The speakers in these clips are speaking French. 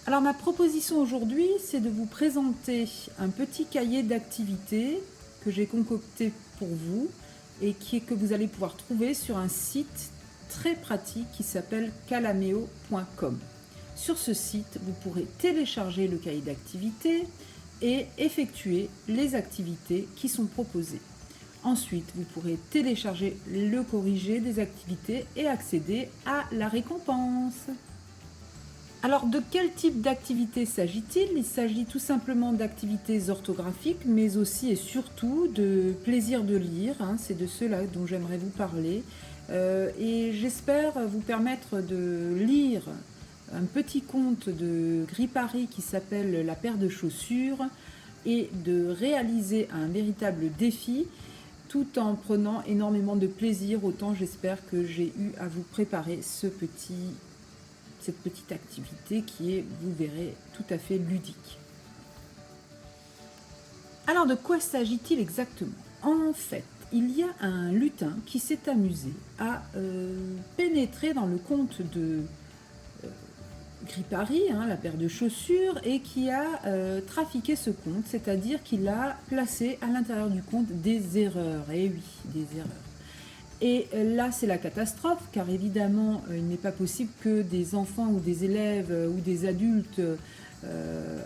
Alors ma proposition aujourd'hui, c'est de vous présenter un petit cahier d'activités que j'ai concocté pour vous et que vous allez pouvoir trouver sur un site très pratique qui s'appelle calameo.com. Sur ce site, vous pourrez télécharger le cahier d'activités et effectuer les activités qui sont proposées. Ensuite, vous pourrez télécharger le corrigé des activités et accéder à la récompense. Alors, de quel type d'activité s'agit-il? Il s'agit tout simplement d'activités orthographiques, mais aussi et surtout de plaisir de lire. C'est de cela dont j'aimerais vous parler. Et j'espère vous permettre de lire un petit conte de Gripari qui s'appelle La paire de chaussures et de réaliser un véritable défi tout en prenant énormément de plaisir. Autant j'espère que j'ai eu à vous préparer cette petite activité qui est, vous verrez, tout à fait ludique. Alors de quoi s'agit-il exactement? En fait, il y a un lutin qui s'est amusé à pénétrer dans le conte de Gripari, la paire de chaussures, et qui a trafiqué ce conte, c'est-à-dire qu'il a placé à l'intérieur du conte des erreurs. Et oui, des erreurs. Et là, c'est la catastrophe, car évidemment, il n'est pas possible que des enfants ou des élèves ou des adultes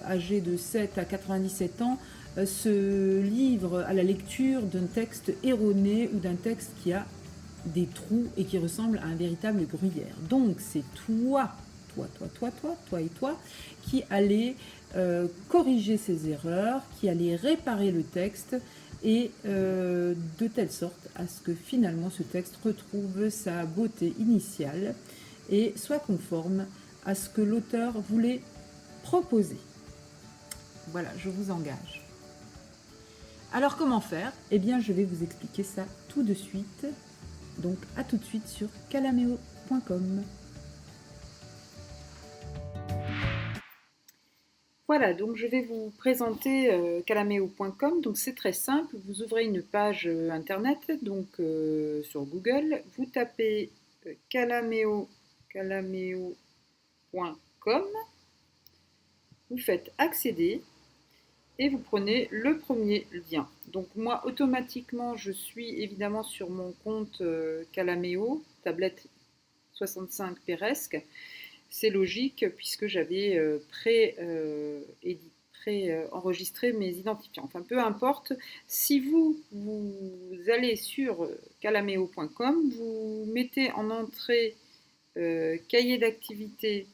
âgés de 7 à 97 ans se livrent à la lecture d'un texte erroné ou d'un texte qui a des trous et qui ressemble à un véritable gruyère. Donc, c'est toi et toi, qui allez corriger ces erreurs, qui allez réparer le texte, et de telle sorte à ce que finalement ce texte retrouve sa beauté initiale et soit conforme à ce que l'auteur voulait proposer. Voilà, je vous engage. Alors comment faire? Eh bien, je vais vous expliquer ça tout de suite. Donc, à tout de suite sur calameo.com. Voilà, donc je vais vous présenter calameo.com. Donc c'est très simple, vous ouvrez une page internet, donc sur Google, vous tapez calameo.com, vous faites accéder et vous prenez le premier lien. Donc moi automatiquement je suis évidemment sur mon compte Calameo, tablette 65 Peresque. C'est logique puisque j'avais pré-enregistré mes identifiants. Enfin, peu importe, si vous allez sur calameo.com, vous mettez en entrée cahier d'activité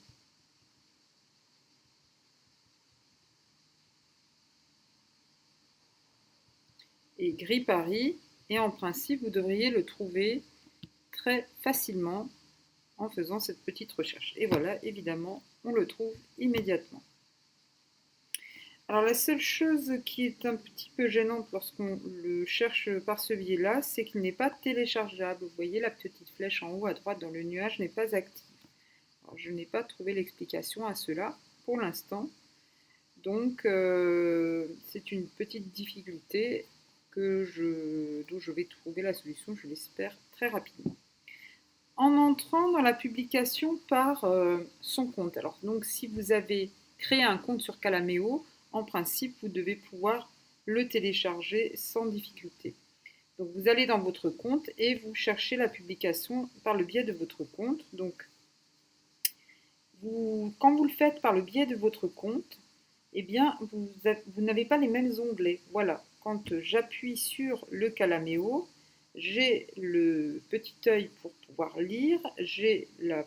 et Gripari, et en principe, vous devriez le trouver très facilement en faisant cette petite recherche. Et voilà, évidemment, on le trouve immédiatement. Alors la seule chose qui est un petit peu gênante lorsqu'on le cherche par ce biais-là, c'est qu'il n'est pas téléchargeable. Vous voyez, la petite flèche en haut à droite dans le nuage n'est pas active. Alors, je n'ai pas trouvé l'explication à cela pour l'instant. Donc c'est une petite difficulté dont je vais trouver la solution, je l'espère, très rapidement. En entrant dans la publication par son compte. Alors, donc, si vous avez créé un compte sur Calameo, en principe, vous devez pouvoir le télécharger sans difficulté. Donc, vous allez dans votre compte et vous cherchez la publication par le biais de votre compte. Donc, quand vous le faites par le biais de votre compte, eh bien, vous n'avez pas les mêmes onglets. Voilà, quand j'appuie sur le Calameo, j'ai le petit œil pour pouvoir lire, j'ai le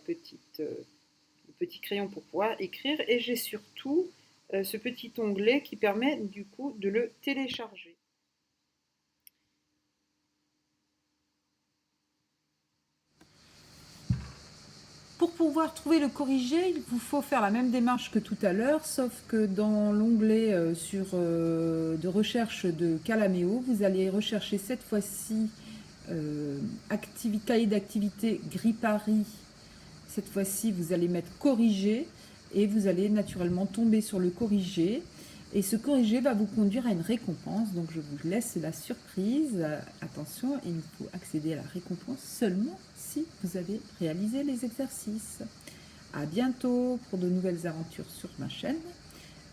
petit crayon pour pouvoir écrire et j'ai surtout ce petit onglet qui permet du coup de le télécharger. Pour pouvoir trouver le corrigé, il vous faut faire la même démarche que tout à l'heure, sauf que dans l'onglet de recherche de Calameo, vous allez rechercher cette fois-ci cahier d'activité Gripari. Cette fois-ci, vous allez mettre corrigé et vous allez naturellement tomber sur le corrigé. Et ce corrigé va vous conduire à une récompense, donc je vous laisse la surprise. Attention, il faut accéder à la récompense seulement si vous avez réalisé les exercices. À bientôt pour de nouvelles aventures sur ma chaîne.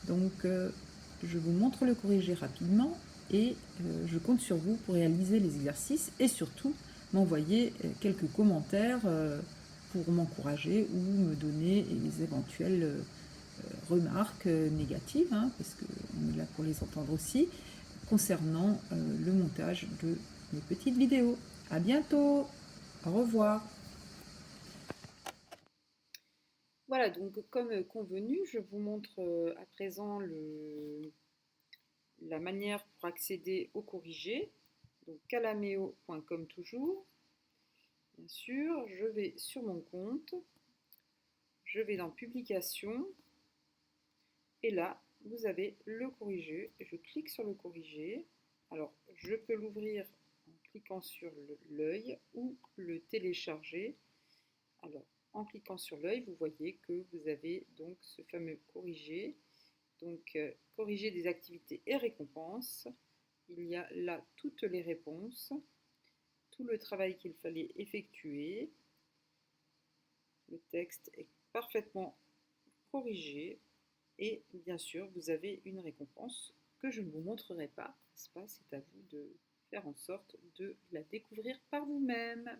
Donc je vous montre le corrigé rapidement et je compte sur vous pour réaliser les exercices et surtout m'envoyer quelques commentaires pour m'encourager ou me donner les éventuelles remarques négatives, hein, parce qu'on est là pour les entendre aussi, concernant le montage de mes petites vidéos. À bientôt, au revoir. Voilà, donc comme convenu, je vous montre à présent la manière pour accéder au corrigé. Donc calameo.com toujours. Bien sûr, je vais sur mon compte, je vais dans publication et là vous avez le corrigé. Je clique sur le corrigé. Alors je peux l'ouvrir en cliquant sur l'œil ou le télécharger. Alors en cliquant sur l'œil, vous voyez que vous avez donc ce fameux corrigé. Donc corriger des activités et récompenses. Il y a là toutes les réponses, tout le travail qu'il fallait effectuer. Le texte est parfaitement corrigé et bien sûr vous avez une récompense que je ne vous montrerai pas, n'est-ce pas? C'est à vous de faire en sorte de la découvrir par vous-même.